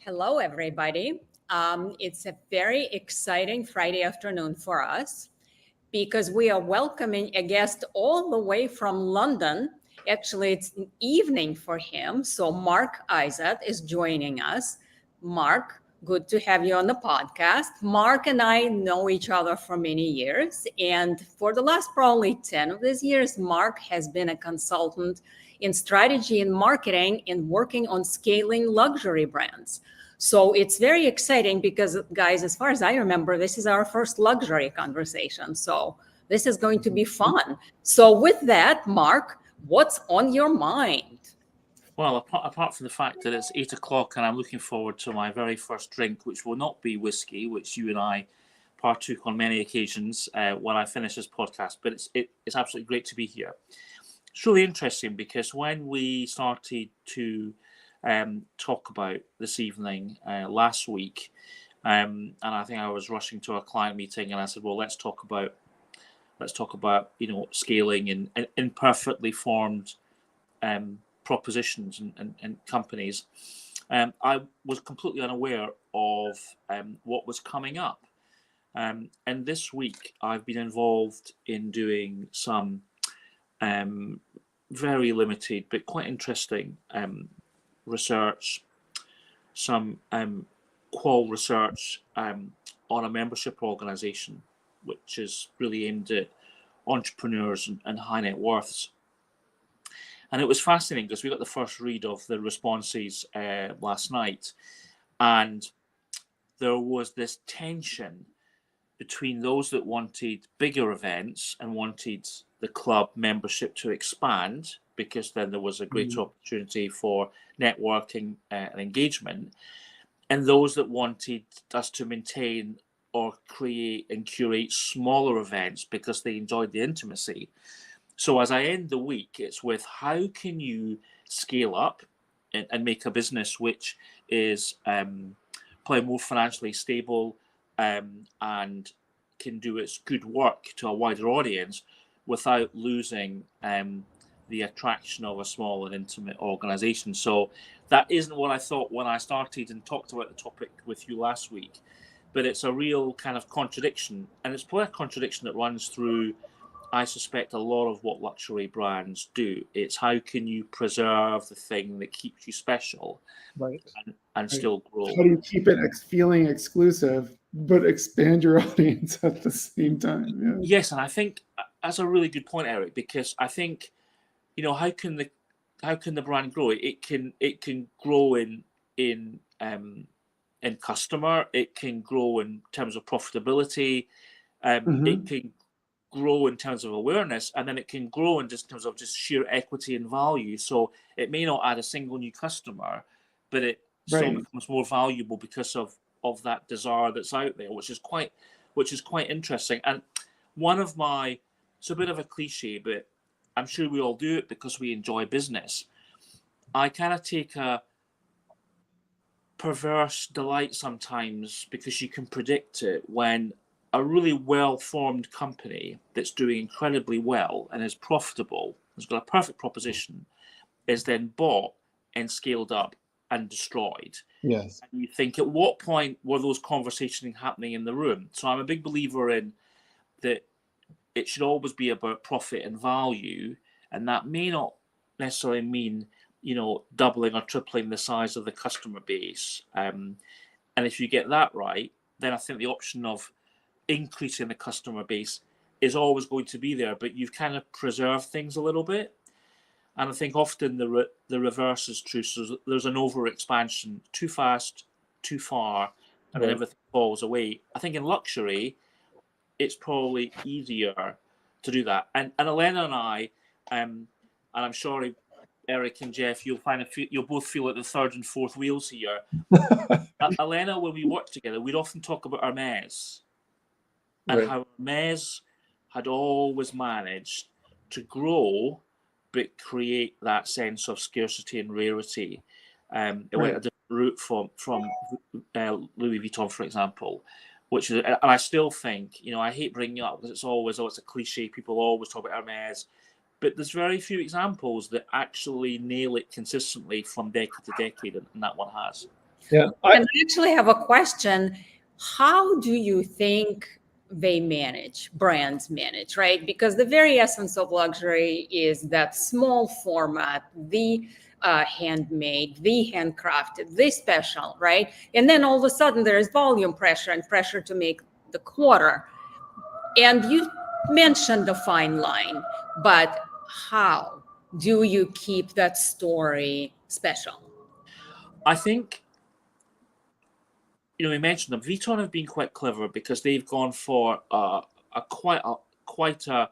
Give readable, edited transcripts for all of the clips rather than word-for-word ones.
Hello, everybody. It's a very exciting Friday afternoon for us because we are welcoming a guest all the way from London. Actually, it's an evening for him. So, Mark Izatt is joining us. Mark, good to have you on the podcast. Mark and I know each other for many years. And for the last probably 10 of these years, Mark has been a consultant in strategy and marketing and working on scaling luxury brands. So it's very exciting because, guys, as far as I remember, this is our first luxury conversation. So this is going to be fun. So, with that, Mark, what's on your mind? Well, apart from the fact that it's 8 o'clock and I'm looking forward to my very first drink, which will not be whiskey, which you and I partook on many occasions when I finish this podcast, but it's absolutely great to be here. It's really interesting because when we started to talk about this evening last week, and I think I was rushing to a client meeting, and I said, "Well, let's talk about scaling and imperfectly formed propositions and companies." I was completely unaware of what was coming up, and this week I've been involved in doing some very limited but quite interesting research, some qual research on a membership organization, which is really aimed at entrepreneurs and high net worths. And it was fascinating because we got the first read of the responses last night, and there was this tension between those that wanted bigger events and wanted the club membership to expand, because then there was a greater opportunity for networking and engagement, and those that wanted us to maintain or create and curate smaller events because they enjoyed the intimacy. So as I end the week, it's with how can you scale up and make a business which is probably more financially stable and can do its good work to a wider audience without losing the attraction of a small and intimate organization. So that isn't what I thought when I started and talked about the topic with you last week, but it's a real kind of contradiction, and it's probably a contradiction that runs through, I suspect, a lot of what luxury brands do. It's how can you preserve the thing that keeps you special, right, and still grow. How do you keep it feeling exclusive but expand your audience at the same time? Yeah. Yes, and I think that's a really good point, Eric, because I think, how can the brand grow? It can grow in customer. It can grow in terms of profitability. It can grow in terms of awareness, and then it can grow in just terms of just sheer equity and value. So it may not add a single new customer, but it still becomes more valuable because of that desire that's out there, which is quite interesting. And it's a bit of a cliche, but I'm sure we all do it because we enjoy business. I kind of take a perverse delight sometimes, because you can predict it, when a really well-formed company that's doing incredibly well and is profitable, has got a perfect proposition, is then bought and scaled up and destroyed. Yes. And you think, at what point were those conversations happening in the room? So I'm a big believer in that it should always be about profit and value, and that may not necessarily mean doubling or tripling the size of the customer base. And if you get that right, then I think the option of increasing the customer base is always going to be there, but you've kind of preserved things a little bit. And I think often the reverse is true. So there's an over expansion, too fast, too far, and then everything falls away. I think in luxury, it's probably easier to do that. And Elena and I, and I'm sure Eric and Jeff, you'll both feel like the third and fourth wheels here. Elena, when we worked together, we'd often talk about Hermes, and how Hermes had always managed to grow but create that sense of scarcity and rarity. It went a different route from Louis Vuitton, for example, which is, and I still think, I hate bringing it up because it's a cliche. People always talk about Hermes, but there's very few examples that actually nail it consistently from decade to decade, and that one has. Yeah. And I actually have a question. How do you think brands manage, right? Because the very essence of luxury is that small format, the handmade, the handcrafted, the special, right? And then all of a sudden there is volume pressure and pressure to make the quarter. And you mentioned the fine line, but how do you keep that story special? I think, we mentioned them. Vuitton have been quite clever because they've gone for quite a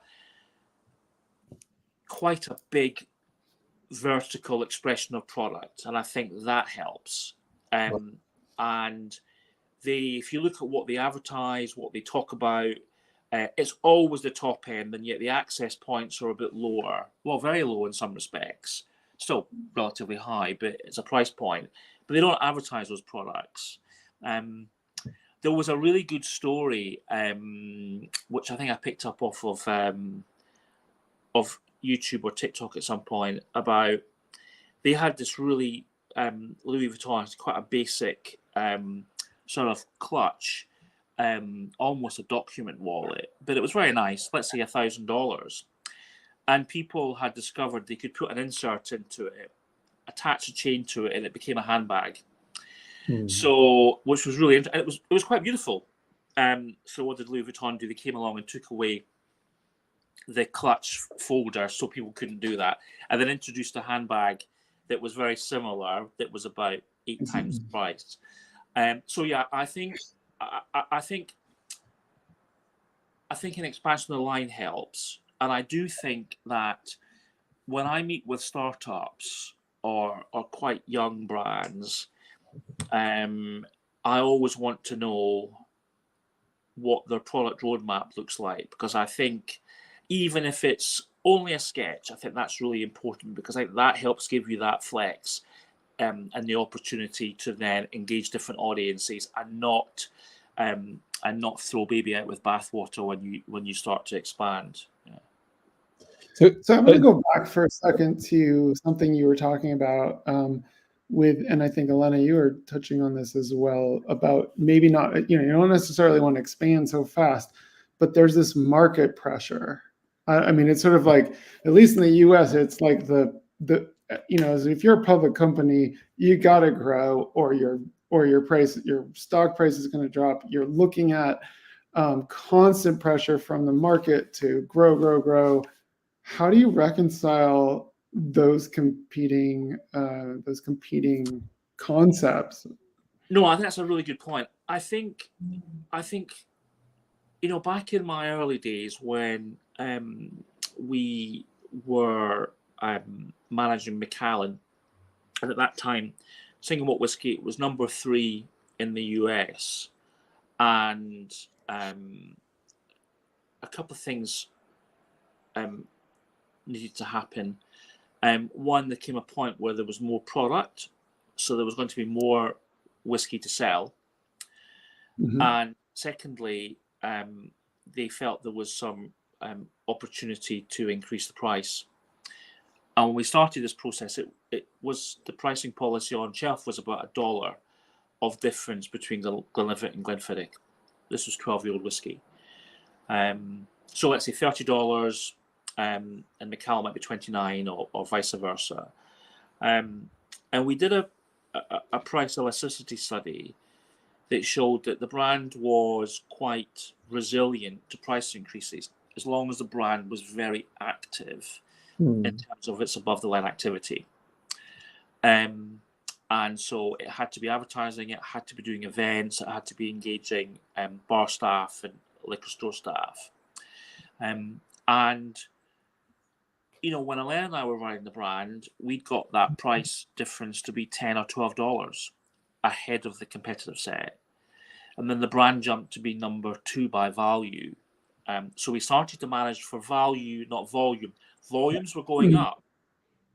big vertical expression of product, and I think that helps. And if you look at what they advertise, what they talk about, it's always the top end, and yet the access points are a bit lower. Well, very low in some respects. Still relatively high, but it's a price point. But they don't advertise those products. There was a really good story, which I think I picked up off of YouTube or TikTok at some point, about they had this really Louis Vuitton, quite a basic sort of clutch, almost a document wallet, but it was very nice. Let's say $1,000, and people had discovered they could put an insert into it, attach a chain to it, and it became a handbag. So, which was really interesting. It was quite beautiful. So what did Louis Vuitton do? They came along and took away the clutch folder so people couldn't do that, and then introduced a handbag that was very similar, that was about 8 times the price. So yeah, I think an expansion of the line helps, and I do think that when I meet with startups or quite young brands, I always want to know what their product roadmap looks like, because I think even if it's only a sketch, I think that's really important, because I think that helps give you that flex and the opportunity to then engage different audiences and not throw baby out with bathwater when you start to expand. Yeah. So I'm going to go back for a second to something you were talking about and I think Elena, you were touching on this as well, about maybe not, you don't necessarily want to expand so fast, but there's this market pressure. I mean, it's sort of like, at least in the US, it's like if you're a public company, you got to grow, or your stock price is going to drop. You're looking at constant pressure from the market to grow. How do you reconcile those competing concepts? No, I think that's a really good point. I think back in my early days when we were managing Macallan, and at that time, Single Malt Whiskey was number 3 in the US, and a couple of things needed to happen. One, there came a point where there was more product, so there was going to be more whiskey to sell. And secondly, they felt there was some opportunity to increase the price. And when we started this process, it was the pricing policy on shelf was about $1 of difference between Glenlivet and Glenfiddich. This was 12-year-old whiskey. So let's say $30, and Macallan might be 29, or vice versa. And we did a price elasticity study that showed that the brand was quite resilient to price increases as long as the brand was very active in terms of its above the line activity. And so it had to be advertising, it had to be doing events, it had to be engaging bar staff and liquor store staff. And when Elena and I were running the brand, we got that price difference to be $10 or $12 ahead of the competitive set. And then the brand jumped to be number 2 by value. So we started to manage for value, not volume. Volumes were going up,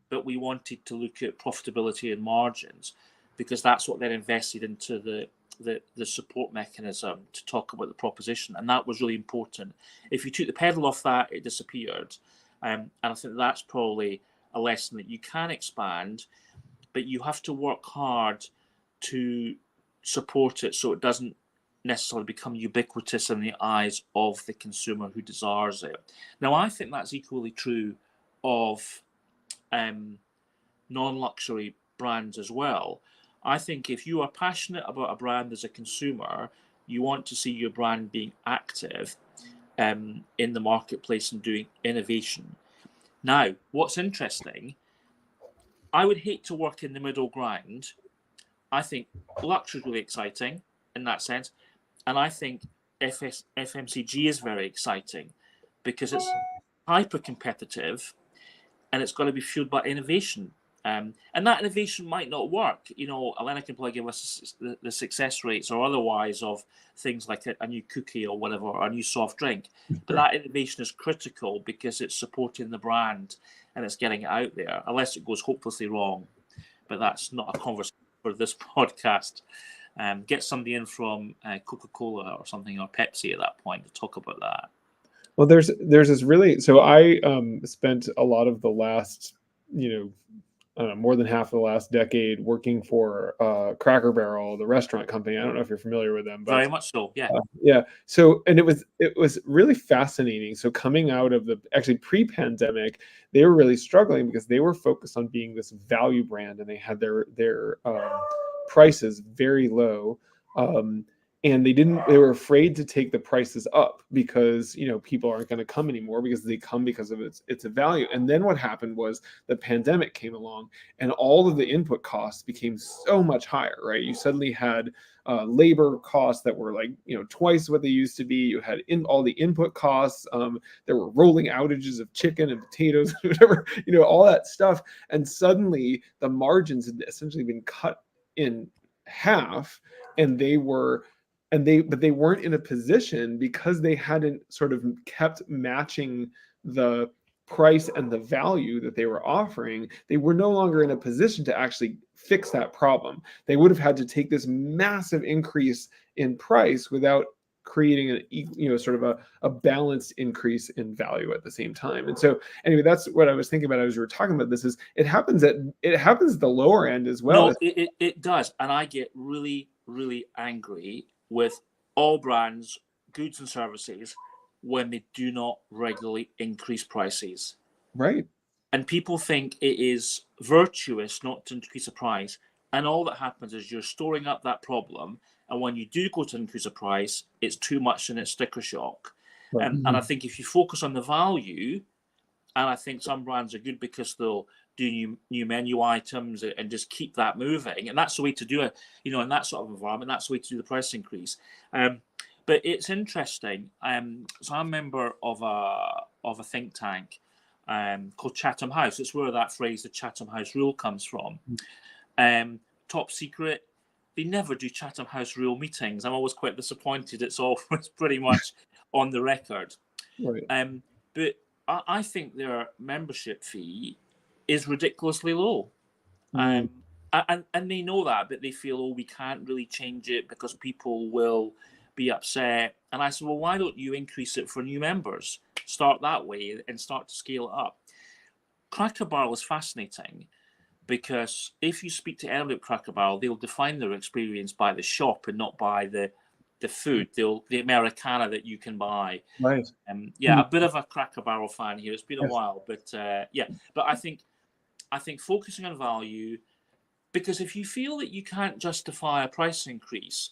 but we wanted to look at profitability and margins, because that's what then invested into the support mechanism to talk about the proposition. And that was really important. If you took the pedal off that, it disappeared. And I think that's probably a lesson, that you can expand, but you have to work hard to support it so it doesn't necessarily become ubiquitous in the eyes of the consumer who desires it. Now, I think that's equally true of non-luxury brands as well. I think if you are passionate about a brand as a consumer, you want to see your brand being active in the marketplace and doing innovation. Now, what's interesting, I would hate to work in the middle ground. I think luxury is really exciting in that sense. And I think FMCG is very exciting because it's hyper competitive and it's got to be fueled by innovation. And that innovation might not work. You know, Elena can probably give us the success rates or otherwise of things like a new cookie or whatever, or a new soft drink. But that innovation is critical because it's supporting the brand and it's getting it out there, unless it goes hopelessly wrong. But that's not a conversation for this podcast. Get somebody in from Coca-Cola or something, or Pepsi at that point to talk about that. Well, there's this really, so I spent a lot of the last, more than half of the last decade working for Cracker Barrel, the restaurant company. I don't know if you're familiar with them, but very much so. Yeah. Yeah. So, and it was really fascinating. So coming out of actually pre-pandemic, they were really struggling because they were focused on being this value brand, and they had their prices very low. And they were afraid to take the prices up because, people aren't going to come anymore because they come because of it's a value. And then what happened was the pandemic came along and all of the input costs became so much higher, right? You suddenly had labor costs that were like, twice what they used to be. You had all the input costs. There were rolling outages of chicken and potatoes, whatever, all that stuff. And suddenly the margins had essentially been cut in half, and they weren't in a position, because they hadn't sort of kept matching the price and the value that they were offering. They were no longer in a position to actually fix that problem. They would have had to take this massive increase in price without creating a balanced increase in value at the same time. And so anyway, that's what I was thinking about as we were talking about this, is it happens at the lower end as well. No, it does. And I get really, really angry with all brands, goods and services, when they do not regularly increase prices. Right. And people think it is virtuous not to increase a price. And all that happens is you're storing up that problem. And when you do go to increase a price, it's too much and it's sticker shock. Right. And I think if you focus on the value, and I think some brands are good because they'll do new menu items and just keep that moving. And that's the way to do it, in that sort of environment. That's the way to do the price increase. But it's interesting. So I'm a member of a think tank called Chatham House. It's where that phrase, the Chatham House rule, comes from. Top secret, they never do Chatham House rule meetings. I'm always quite disappointed. It's always pretty much on the record. Right. But I think their membership fee is ridiculously low. And they know that, but they feel, we can't really change it because people will be upset. And I said, well, why don't you increase it for new members? Start that way and start to scale it up. Cracker Barrel is fascinating because if you speak to anyone at Cracker Barrel, they'll define their experience by the shop and not by the food, the Americana that you can buy. Right. A bit of a Cracker Barrel fan here. It's been a while, but but I think focusing on value, because if you feel that you can't justify a price increase,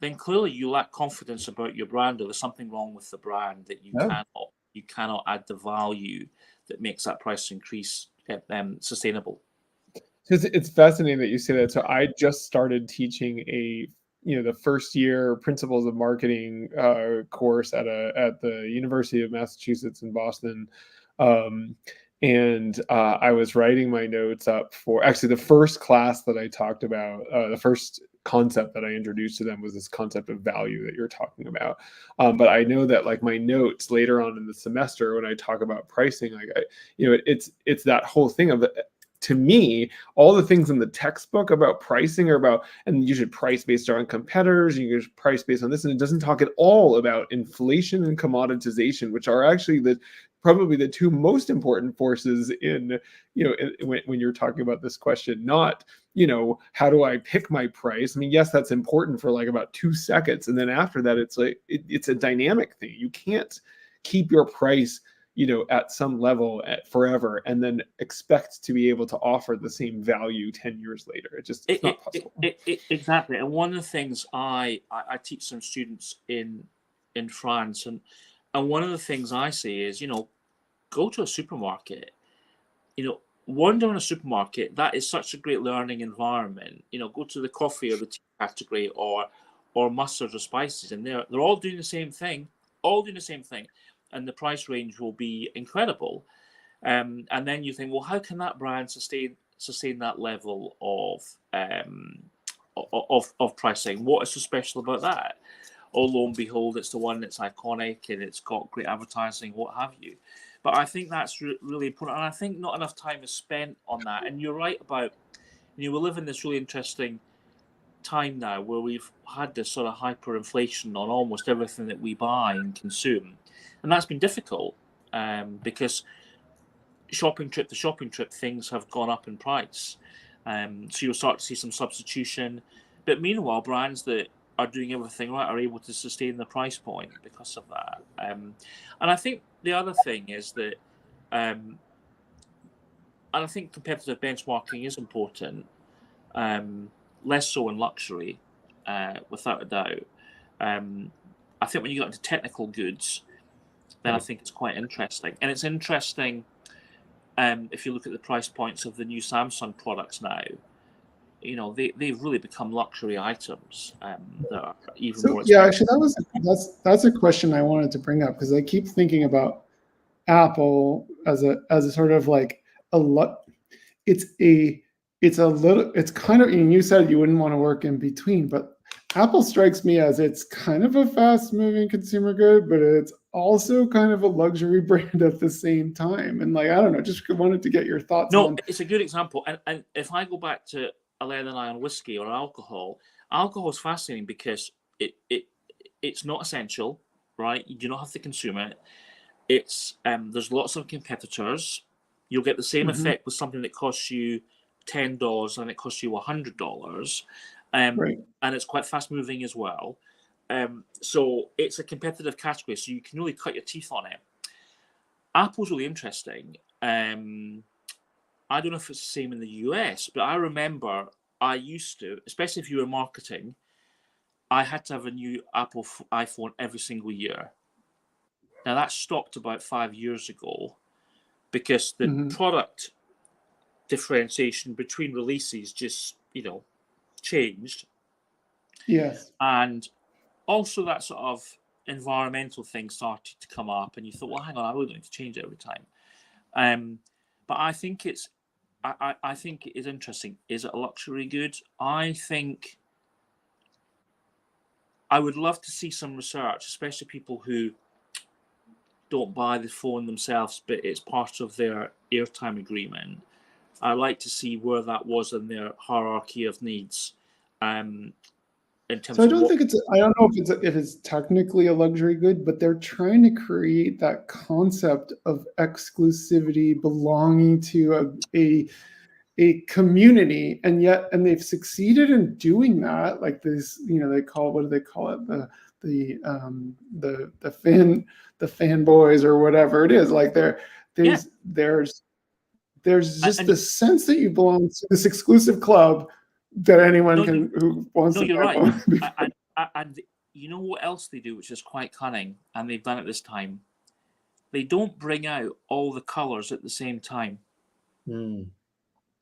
then clearly you lack confidence about your brand, or there's something wrong with the brand that you cannot add the value that makes that price increase sustainable. It's fascinating that you say that. So I just started teaching the first year principles of marketing course at the University of Massachusetts in Boston. And I was writing my notes up for actually the first class that I talked about. The first concept that I introduced to them was this concept of value that you're talking about. But I know that like my notes later on in the semester, when I talk about pricing, it's that whole thing of to me, all the things in the textbook about pricing are about, and you should price based on competitors, and you should price based on this, and it doesn't talk at all about inflation and commoditization, which are actually probably the two most important forces in, when you're talking about this question, not how do I pick my price? I mean, yes, that's important for like about 2 seconds. And then after that, it's like, it's a dynamic thing. You can't keep your price, at some level forever and then expect to be able to offer the same value 10 years later. It's not possible. Exactly. And one of the things I teach some students in France, and one of the things I say is, go to a supermarket, wander in a supermarket. That is such a great learning environment. Go to the coffee or the tea category or mustards or spices, and they're all doing the same thing, and the price range will be incredible. And then you think, well, how can that brand sustain that level of pricing? What is so special about that? Oh, lo and behold, it's the one that's iconic and it's got great advertising, what have you. But I think that's really important. And I think not enough time is spent on that. And you're right about, we live in this really interesting time now where we've had this sort of hyperinflation on almost everything that we buy and consume. And that's been difficult because shopping trip to shopping trip, things have gone up in price. So you'll start to see some substitution. But meanwhile, brands that are doing everything right are able to sustain the price point because of that. And I think the other thing is that, and I think competitive benchmarking is important, less so in luxury, without a doubt. I think when you get into technical goods, then I think it's quite interesting. And it's interesting if you look at the price points of the new Samsung products now, they've really become luxury items that are even more expensive. Yeah, actually, that's a question I wanted to bring up, because I keep thinking about Apple as a sort of like it's kind of, and you said you wouldn't want to work in between, but Apple strikes me as it's kind of a fast-moving consumer good, but it's also kind of a luxury brand at the same time. And like, I don't know, just wanted to get your thoughts on. It's a good example. And if I go back to Elena and I on whiskey or alcohol is fascinating because it's not essential, right? You do not have to consume it. It's there's lots of competitors. You'll get the same effect with something that costs you $10 and it costs you $100. Right. And it's quite fast moving as well. So it's a competitive category, so you can really cut your teeth on it. Apple's really interesting. I don't know if it's the same in the US, but I remember I used to, especially if you were marketing, I had to have a new Apple iPhone every single year. Now that stopped about 5 years ago because the product differentiation between releases just, changed. Yes. And also that sort of environmental thing started to come up, and you thought, well, hang on, I really don't need to change it every time. But I think I think it is interesting. Is it a luxury good? I think I would love to see some research, especially people who don't buy the phone themselves, but it's part of their airtime agreement. I'd like to see where that was in their hierarchy of needs. In terms so I don't think I don't know if it's technically a luxury good, but they're trying to create that concept of exclusivity, belonging to a community, and they've succeeded in doing that. Like this, they call, what do they call it? The fanboys or whatever it is. Like there's just this sense that you belong to this exclusive club that anyone who wants to. You're right. And you know what else they do, which is quite cunning, and they've done it this time? They don't bring out all the colours at the same time. And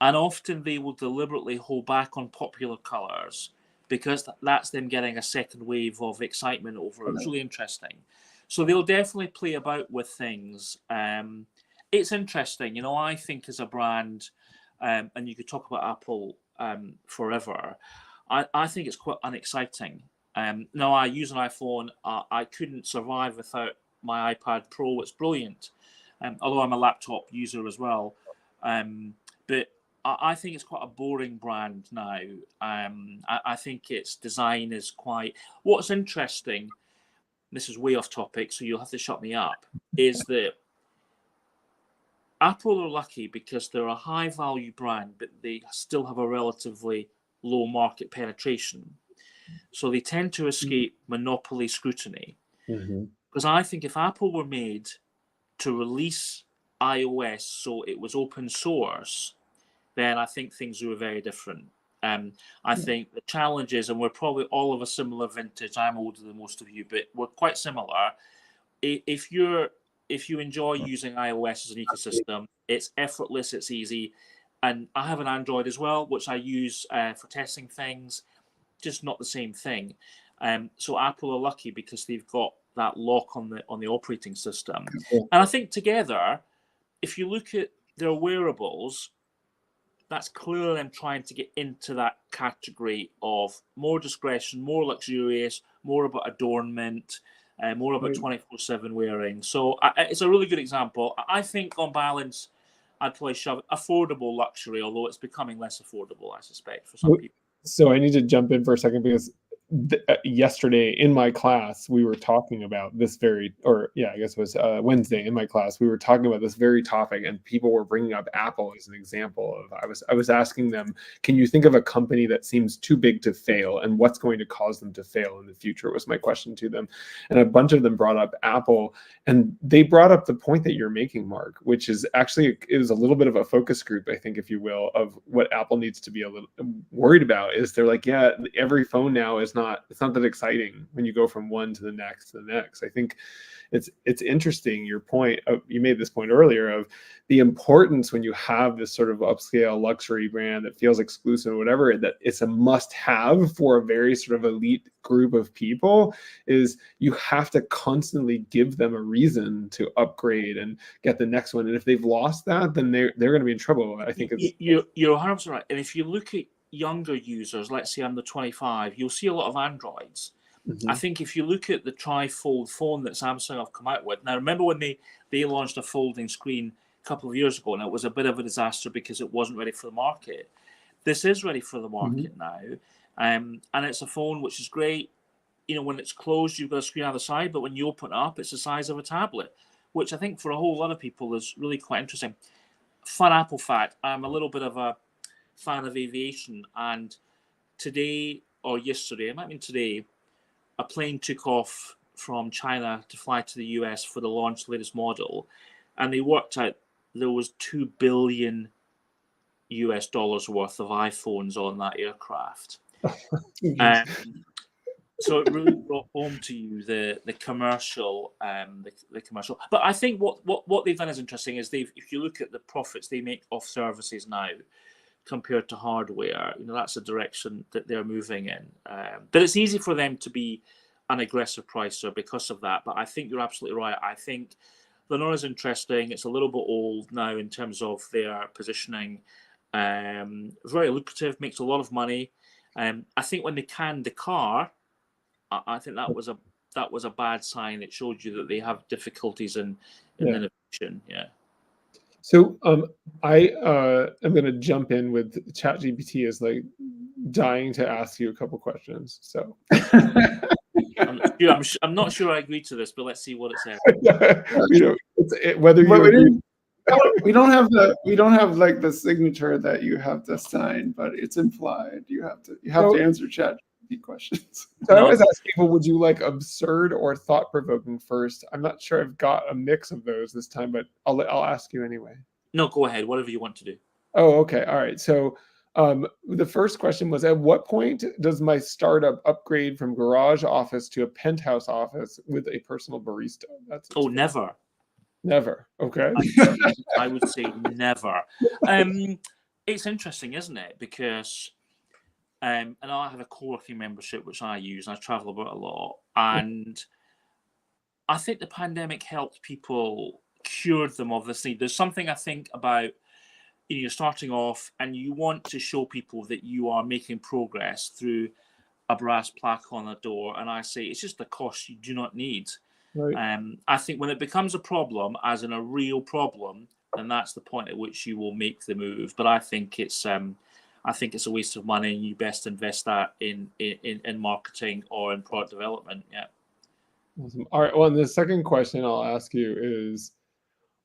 often they will deliberately hold back on popular colours because that's them getting a second wave of excitement over it. It's really interesting. So they'll definitely play about with things. It's interesting. I think as a brand, and you could talk about Apple forever, I think it's quite unexciting. Now, I use an iPhone. I couldn't survive without my iPad Pro. It's brilliant, although I'm a laptop user as well. But I think it's quite a boring brand now. I think its design is quite... What's interesting, this is way off topic, so you'll have to shut me up, is that Apple are lucky because they're a high value brand, but they still have a relatively low market penetration. So they tend to escape monopoly scrutiny. Because I think if Apple were made to release iOS so it was open source, then I think things were very different. I think the challenge is, and we're probably all of a similar vintage. I'm older than most of you, but we're quite similar. If you enjoy using iOS as an ecosystem, it's effortless, it's easy. And I have an Android as well, which I use for testing things, just not the same thing. So Apple are lucky because they've got that lock on the operating system. And I think together, if you look at their wearables, that's clearly them trying to get into that category of more discretion, more luxurious, more about adornment, more about 24/7 wearing. So it's a really good example. I think on balance, I'd probably shove affordable luxury, although it's becoming less affordable, I suspect, for some people. So I need to jump in for a second because yesterday in my class we were talking about this very, I guess it was Wednesday in my class we were talking about this very topic, and people were bringing up Apple as an example of. I was asking them, can you think of a company that seems too big to fail, and what's going to cause them to fail in the future? Was my question to them, and a bunch of them brought up Apple, and they brought up the point that you're making, Mark, which is actually, it was a little bit of a focus group, I think, if you will, of what Apple needs to be a little worried about. Is they're like, yeah, every phone now is not, it's not that exciting when you go from one to the next to the next. I think it's interesting, your point of, you made this point earlier of the importance when you have this sort of upscale luxury brand that feels exclusive or whatever, that it's a must have for a very sort of elite group of people, is you have to constantly give them a reason to upgrade and get the next one. And if they've lost that, then they're going to be in trouble. I think you're 100% right. And if you look at younger users, let's say under 25, you'll see a lot of Androids. I think if you look at the tri-fold phone that Samsung have come out with, now remember when they launched a folding screen a couple of years ago, and it was a bit of a disaster because it wasn't ready for the market. This is ready for the market now, and it's a phone which is great. You know, when it's closed, you've got a screen on the side, but when you open it up, it's the size of a tablet, which I think for a whole lot of people is really quite interesting. Fun Apple fact, I'm a little bit of a fan of aviation, and today or yesterday, it might have been today, a plane took off from China to fly to the US for the launch of the latest model, and they worked out there was $2 billion worth of iPhones on that aircraft. So it really brought home to you the commercial, the commercial. But I think what they've done is interesting. Is if you look at the profits they make off services now, compared to hardware, you know, that's the direction that they're moving in. But it's easy for them to be an aggressive pricer because of that. But I think you're absolutely right. I think they're not as interesting. It's a little bit old now in terms of their positioning. Very lucrative, makes a lot of money. I think when they canned the car, I think that was a bad sign. It showed you that they have difficulties in innovation. Yeah. So I am going to jump in with ChatGPT is like dying to ask you a couple questions. So I'm not sure I agree to this, but let's see what it says. Whether you agree. We don't have like the signature that you have to sign, but it's implied. You have to answer ChatGPT questions. So I always ask people, would you like absurd or thought-provoking first? I'm not sure I've got a mix of those this time, but I'll ask you anyway. No, go ahead. Whatever you want to do. Oh, okay. All right. So the first question was, at what point does my startup upgrade from garage office to a penthouse office with a personal barista? Never. Never. Okay. I would say never. It's interesting, isn't it? Because and I have a co-working membership which I use, and I travel about a lot, and I think the pandemic helped people, cured them of this need. There's something I think about, you know, you're starting off and you want to show people that you are making progress through a brass plaque on a door, and I say it's just a cost you do not need. Right. I think when it becomes a problem, as in a real problem, then that's the point at which you will make the move. But I think it's a waste of money, and you best invest that in marketing or in product development. Yeah. Awesome. All right. Well, and the second question I'll ask you is,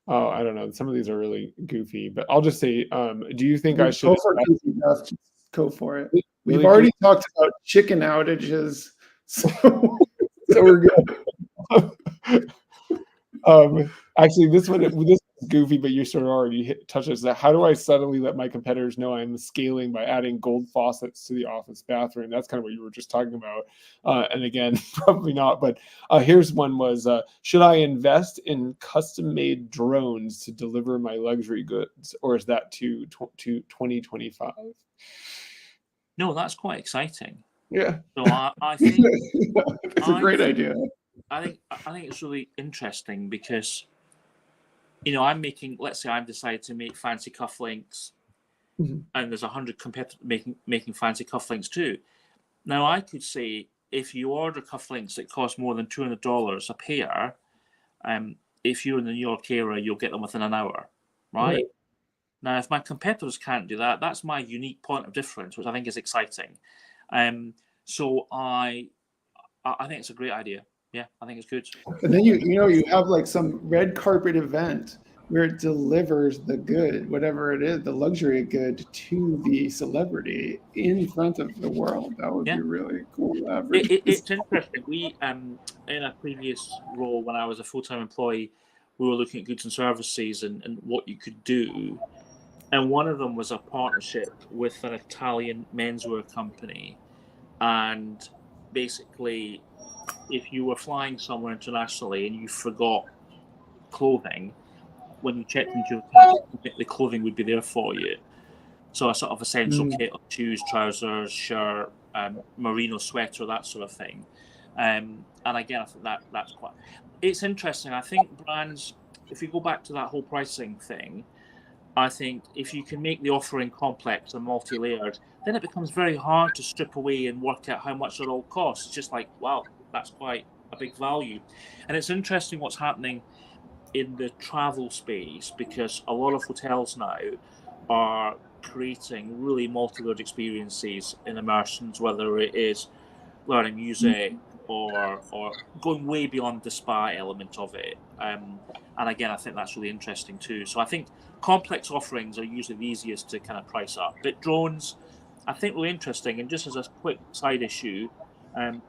Oh, I don't know. Some of these are really goofy, but I'll just say, do you think I should Go for it, goofy enough. Just go for it. We've really already talked about chicken outages, so so we're good. Actually, this is goofy, but you sort of already touched this. How do I suddenly let my competitors know I'm scaling by adding gold faucets to the office bathroom? That's kind of what you were just talking about. And again, probably not. But here's one: was should I invest in custom-made drones to deliver my luxury goods, or is that to 2025? No, that's quite exciting. Yeah. So I think It's a great idea. I think it's really interesting because, you know, I'm making. Let's say I've decided to make fancy cufflinks, Mhm. and there's 100 competitors making fancy cufflinks too. Now I could say if you order cufflinks that cost more than $200 a pair, if you're in the New York area, you'll get them within an hour, right? Right. Now, if my competitors can't do that, that's my unique point of difference, which I think is exciting. So I think it's a great idea. Yeah, I think it's good. And then you have like some red carpet event where it delivers the good, whatever it is, the luxury good, to the celebrity in front of the world. That would be really cool to advertise. It's interesting. We in a previous role when I was a full-time employee, we were looking at goods and services and what you could do. And one of them was a partnership with an Italian menswear company. And basically, if you were flying somewhere internationally and you forgot clothing, when you checked into your hotel, the clothing would be there for you. So a sort of essential kit of shoes, trousers, shirt, merino sweater, that sort of thing. And again, I think that's quite. It's interesting. I think brands, if you go back to that whole pricing thing, I think if you can make the offering complex and multi-layered, then it becomes very hard to strip away and work out how much it all costs. It's just like, wow, that's quite a big value. And it's interesting what's happening in the travel space because a lot of hotels now are creating really multi-layered experiences in immersions, whether it is learning music or going way beyond the spa element of it. And again, I think that's really interesting too. So I think complex offerings are usually the easiest to kind of price up. But drones, I think really interesting. And just as a quick side issue,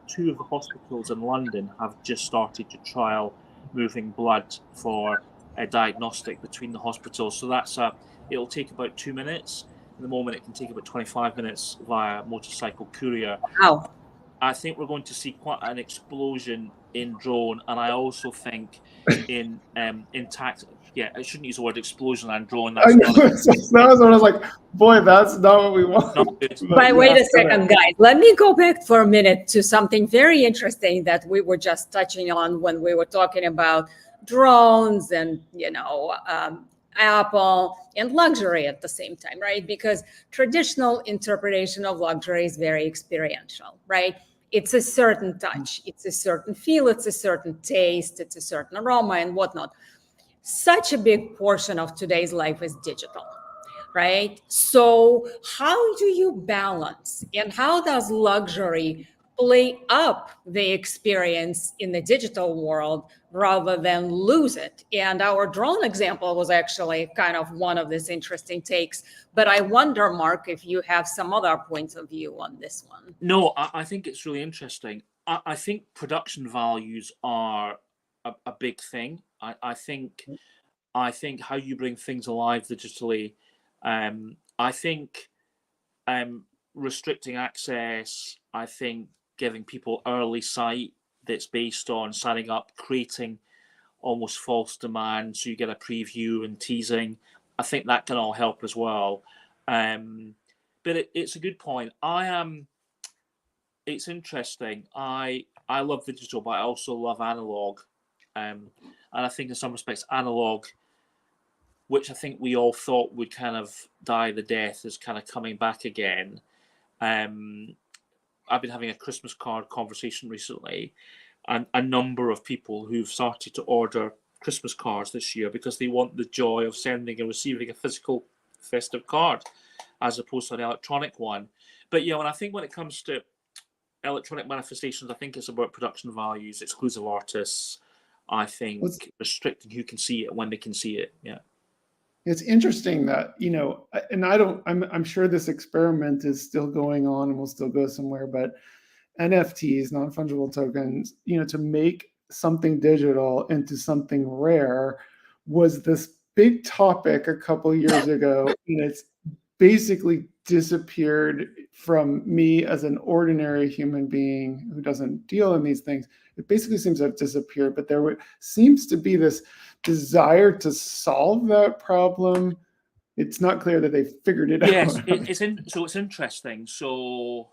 two of the hospitals in London have just started to trial moving blood for a diagnostic between the hospitals. So it'll take about 2 minutes. At the moment, it can take about 25 minutes via motorcycle courier. Wow. I think we're going to see quite an explosion in drone, and I also think in tax. Yeah, I shouldn't use the word explosion and drone. That's that was what I was like, boy, that's not what we want. But wait a second, guys. Let me go back for a minute to something very interesting that we were just touching on when we were talking about drones and, Apple and luxury at the same time, right? Because traditional interpretation of luxury is very experiential, right? It's a certain touch, it's a certain feel, it's a certain taste, it's a certain aroma and whatnot. Such a big portion of today's life is digital, right? So how do you balance and how does luxury play up the experience in the digital world rather than lose it? And our drone example was actually kind of one of these interesting takes. But I wonder, Mark, if you have some other points of view on this one. No, I think it's really interesting. I think production values are a big thing. I think how you bring things alive digitally. I think restricting access. I think giving people early sight that's based on signing up, creating almost false demand, so you get a preview and teasing. I think that can all help as well. But it's a good point. It's interesting. I love digital, but I also love analog. And I think in some respects, analog, which I think we all thought would kind of die the death, is kind of coming back again. I've been having a Christmas card conversation recently, and a number of people who've started to order Christmas cards this year because they want the joy of sending and receiving a physical festive card as opposed to an electronic one. But yeah, when it comes to electronic manifestations, I think it's about production values, exclusive artists, I think What's- restricting who can see it and when they can see it. Yeah. It's interesting that, and I'm sure this experiment is still going on and will still go somewhere, but NFTs, non-fungible tokens, to make something digital into something rare was this big topic a couple years ago, and it's basically disappeared from me as an ordinary human being who doesn't deal in these things. It basically seems to have disappeared, but seems to be this desire to solve that problem. It's not clear that they figured it Yes, out. so it's interesting. So,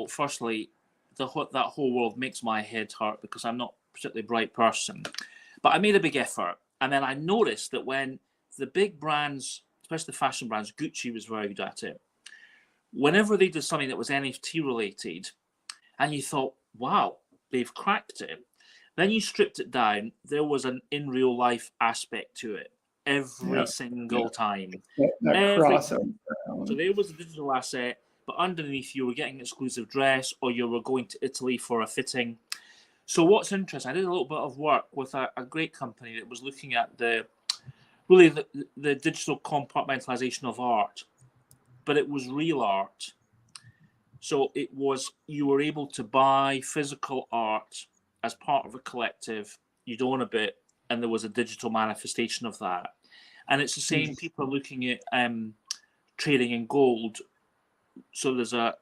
firstly, that whole world makes my head hurt because I'm not a particularly bright person. But I made a big effort, and then I noticed that when the big brands, especially the fashion brands, Gucci was very good at it. Whenever they did something that was NFT related, and you thought, wow, they've cracked it, then you stripped it down, there was an in real life aspect to it every single time. That crossover. So there was a digital asset, but underneath you were getting exclusive dress, or you were going to Italy for a fitting. So what's interesting, I did a little bit of work with a great company that was looking at the digital compartmentalization of art, but it was real art. So you were able to buy physical art as part of a collective, you'd own a bit, and there was a digital manifestation of that. And it's the same, people are looking at trading in gold. So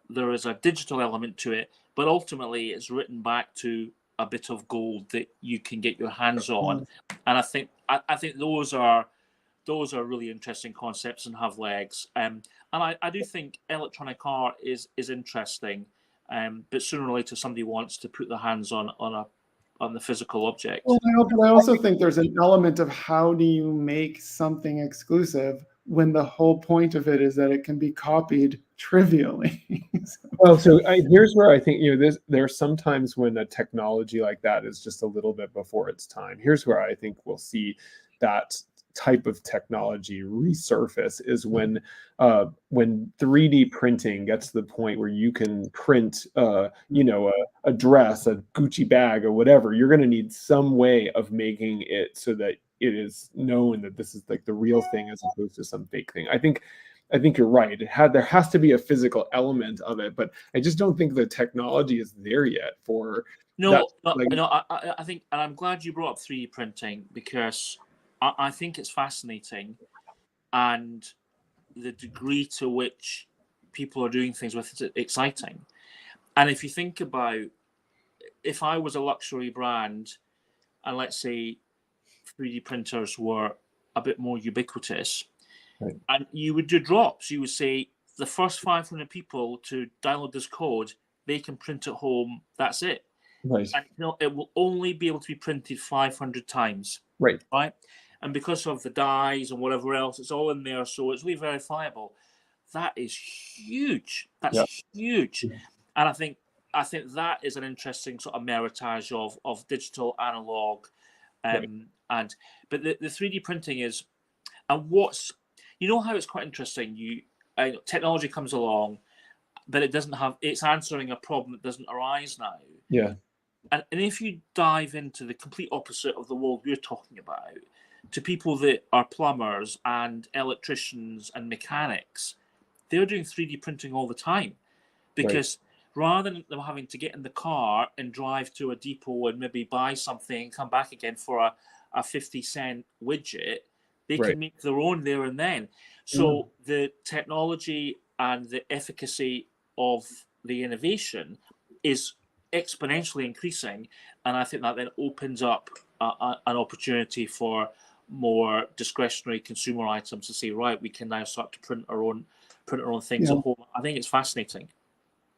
there is a digital element to it, but ultimately it's written back to a bit of gold that you can get your hands on. And I think those are really interesting concepts and have legs. And I do think electronic art is interesting, but sooner or later somebody wants to put their hands on the physical object. Well, but I also think there's an element of how do you make something exclusive when the whole point of it is that it can be copied trivially. Well, here's where I think there's sometimes when a technology like that is just a little bit before its time. Here's where I think we'll see that type of technology resurface is when 3D printing gets to the point where you can print a dress, a Gucci bag, or whatever. You're going to need some way of making it so that it is known that this is like the real thing as opposed to some fake thing. I think you're right. There has to be a physical element of it, but I just don't think the technology is there yet for. I think, and I'm glad you brought up 3D printing because I think it's fascinating, and the degree to which people are doing things with it exciting. And if you think about, if I was a luxury brand, and let's say 3D printers were a bit more ubiquitous, right, and you would do drops, you would say the first 500 people to download this code, they can print at home. That's it. Right. And it will only be able to be printed 500 times. Right. Right. And because of the dyes and whatever else, it's all in there, so it's really verifiable. That is huge. That's huge. Yeah. And I think that is an interesting sort of marriage of digital, analog, right. But the 3D printing is, and how it's quite interesting. Technology comes along, but it's answering a problem that doesn't arise now. Yeah. And if you dive into the complete opposite of the world we're talking about, to people that are plumbers and electricians and mechanics, they're doing 3D printing all the time, because rather than them having to get in the car and drive to a depot and maybe buy something and come back again for a 50-cent widget, they can make their own there and then. So the technology and the efficacy of the innovation is exponentially increasing, and I think that then opens up an opportunity for more discretionary consumer items to say, right, we can now start to print our own things at home. I think it's fascinating.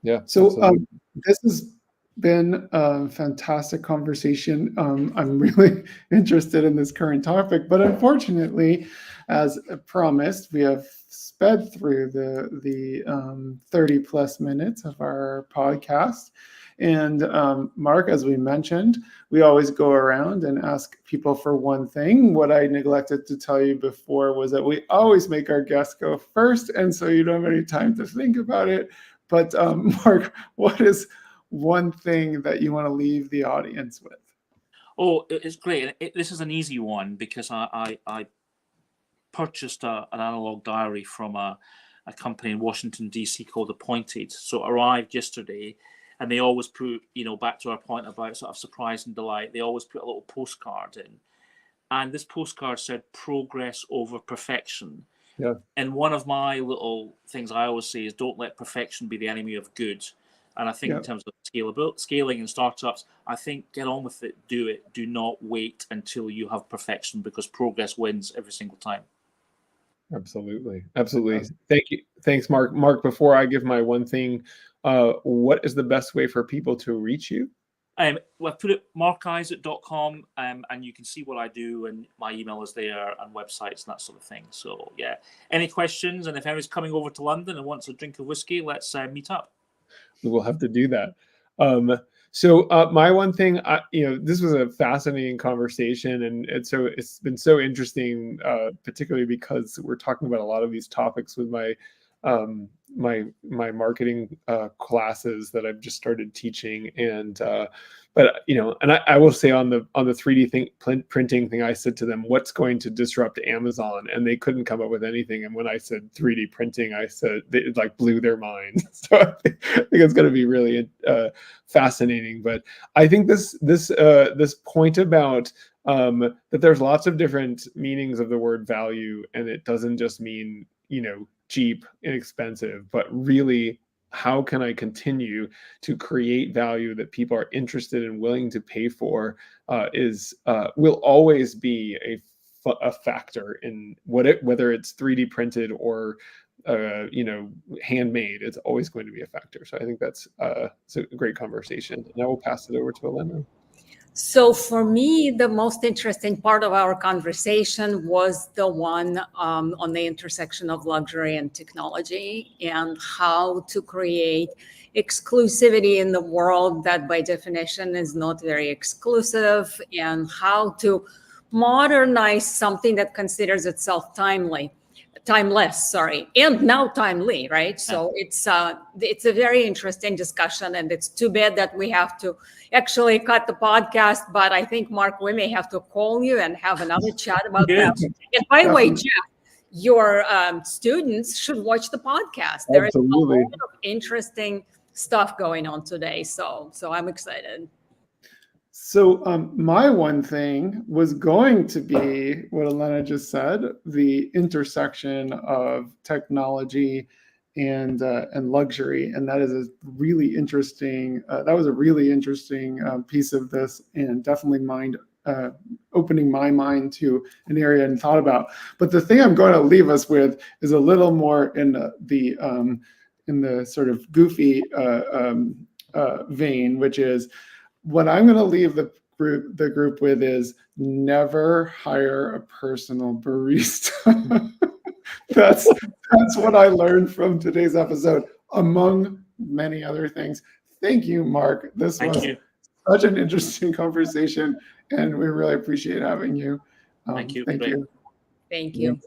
Yeah. So this has been a fantastic conversation. I'm really interested in this current topic, but unfortunately, as promised, we have sped through the 30 plus minutes of our podcast. And Mark, as we mentioned, we always go around and ask people for one thing. What I neglected to tell you before was that we always make our guests go first, and so you don't have any time to think about it. But Mark, what is one thing that you want to leave the audience with? Oh, it's great. This is an easy one because I purchased an analog diary from a company in Washington, D.C. called Appointed. So it arrived yesterday, and they always put, back to our point about sort of surprise and delight, they always put a little postcard in. And this postcard said progress over perfection. Yeah. And one of my little things I always say is don't let perfection be the enemy of good. And I think in terms of scaling and startups, I think get on with it, do it. Do not wait until you have perfection, because progress wins every single time. Absolutely. Thank you. Thanks, Mark. Mark, before I give my one thing, what is the best way for people to reach you? Well, I've put it markizatt.com, and you can see what I do, and my email is there, and websites and that sort of thing. So yeah, any questions, and if anyone's coming over to London and wants a drink of whiskey, let's meet up. We will have to do that. So my one thing, this was a fascinating conversation, and it's been so interesting, particularly because we're talking about a lot of these topics with my marketing classes that I've just started teaching, and I will say on the 3D printing thing, I said to them, what's going to disrupt Amazon? And they couldn't come up with anything. And when I said 3D printing, I said it like blew their mind. So I think it's going to be really fascinating. But I think this point about that there's lots of different meanings of the word value, and it doesn't just mean cheap, inexpensive, but really, how can I continue to create value that people are interested and willing to pay for will always be a factor in whether it's 3D printed or handmade. It's always going to be a factor. So I think that's it's a great conversation. And I will pass it over to Elena. So for me, the most interesting part of our conversation was the one on the intersection of luxury and technology, and how to create exclusivity in the world that by definition is not very exclusive, and how to modernize something that considers itself timeless, and now timely, right? So it's a very interesting discussion, and it's too bad that we have to actually cut the podcast, but I think, Mark, we may have to call you and have another chat about that. And by the way, Jeff, your students should watch the podcast. There is a lot of interesting stuff going on today, so I'm excited. So my one thing was going to be what Elena just said, the intersection of technology and luxury, and that is a really interesting. That was a really interesting piece of this, and definitely opening my mind to an area I hadn't thought about. But the thing I'm going to leave us with is a little more in the sort of goofy vein, which is, what I'm going to leave the group with is never hire a personal barista. That's what I learned from today's episode, among many other things. Thank you, Mark. This was such an interesting conversation, and we really appreciate having you. Thank you. Thank you.